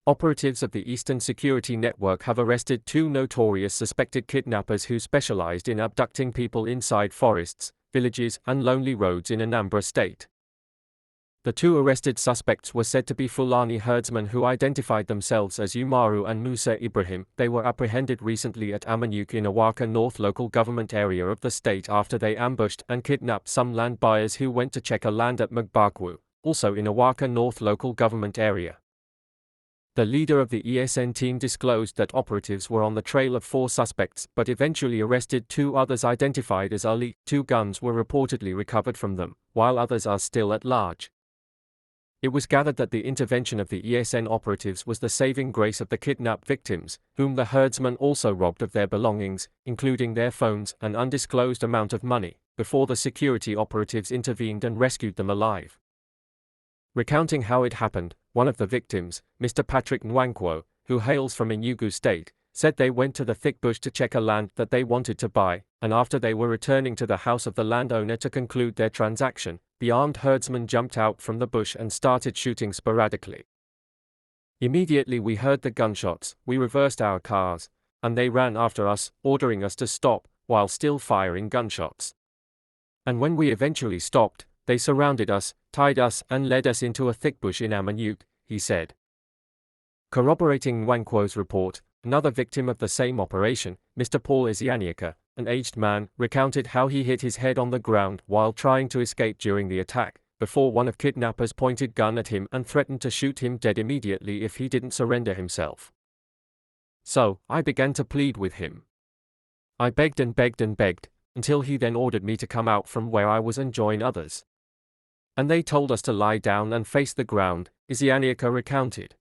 Operatives of the Eastern Security Network have arrested two notorious suspected kidnappers who specialized in abducting people inside forests, villages, and lonely roads in Anambra state. The two arrested suspects were said to be Fulani herdsmen who identified themselves as Umaru and Musa Ibrahim. They were apprehended recently at Amanyuk in Awaka North local government area of the state after they ambushed and kidnapped some land buyers who went to check a land at Magbakwu, also in Awaka North local government area. The leader of the ESN team disclosed that operatives were on the trail of 4 suspects but eventually arrested 2 others identified as Ali. 2 guns were reportedly recovered from them, while others are still at large. It was gathered that the intervention of the ESN operatives was the saving grace of the kidnapped victims, whom the herdsmen also robbed of their belongings, including their phones and undisclosed amount of money, before the security operatives intervened and rescued them alive. Recounting how it happened, one of the victims, Mr. Patrick Nwankwo, who hails from Enugu State, said they went to the thick bush to check a land that they wanted to buy, and after they were returning to the house of the landowner to conclude their transaction, the armed herdsmen jumped out from the bush and started shooting sporadically. Immediately we heard the gunshots, we reversed our cars, and they ran after us, ordering us to stop, while still firing gunshots. And when we eventually stopped, they surrounded us, tied us, and led us into a thick bush in Amanyuk, he said. Corroborating Nwankwo's report, another victim of the same operation, Mr. Paul Isianiaka, an aged man, recounted how he hit his head on the ground while trying to escape during the attack, before one of kidnappers pointed gun at him and threatened to shoot him dead immediately if he didn't surrender himself. So, I began to plead with him. I begged and begged and begged, until he then ordered me to come out from where I was and join others. And they told us to lie down and face the ground, Isianiaka recounted.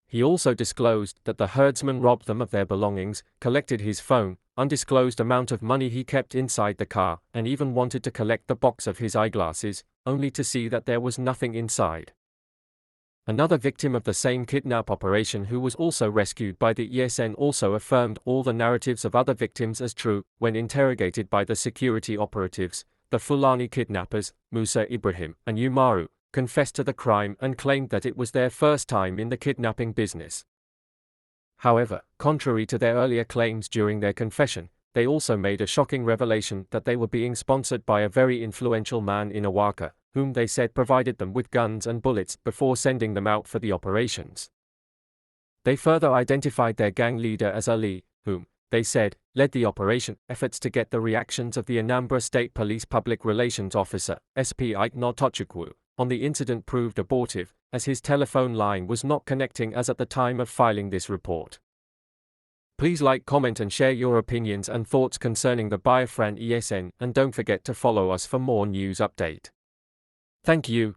He also disclosed that the herdsman robbed them of their belongings, collected his phone, undisclosed amount of money he kept inside the car, and even wanted to collect the box of his eyeglasses, only to see that there was nothing inside. Another victim of the same kidnap operation who was also rescued by the ESN also affirmed all the narratives of other victims as true. When interrogated by the security operatives, the Fulani kidnappers, Musa Ibrahim and Umaru, confessed to the crime and claimed that it was their first time in the kidnapping business. However, contrary to their earlier claims during their confession, they also made a shocking revelation that they were being sponsored by a very influential man in Awaka, whom they said provided them with guns and bullets before sending them out for the operations. They further identified their gang leader as Ali, whom, they said, led the operation. Efforts to get the reactions of the Anambra State Police Public Relations Officer, SP Ike Notochukwu, on the incident proved abortive, as his telephone line was not connecting as at the time of filing this report. Please like, comment and share your opinions and thoughts concerning the Biafran ESN, and don't forget to follow us for more news update. Thank you.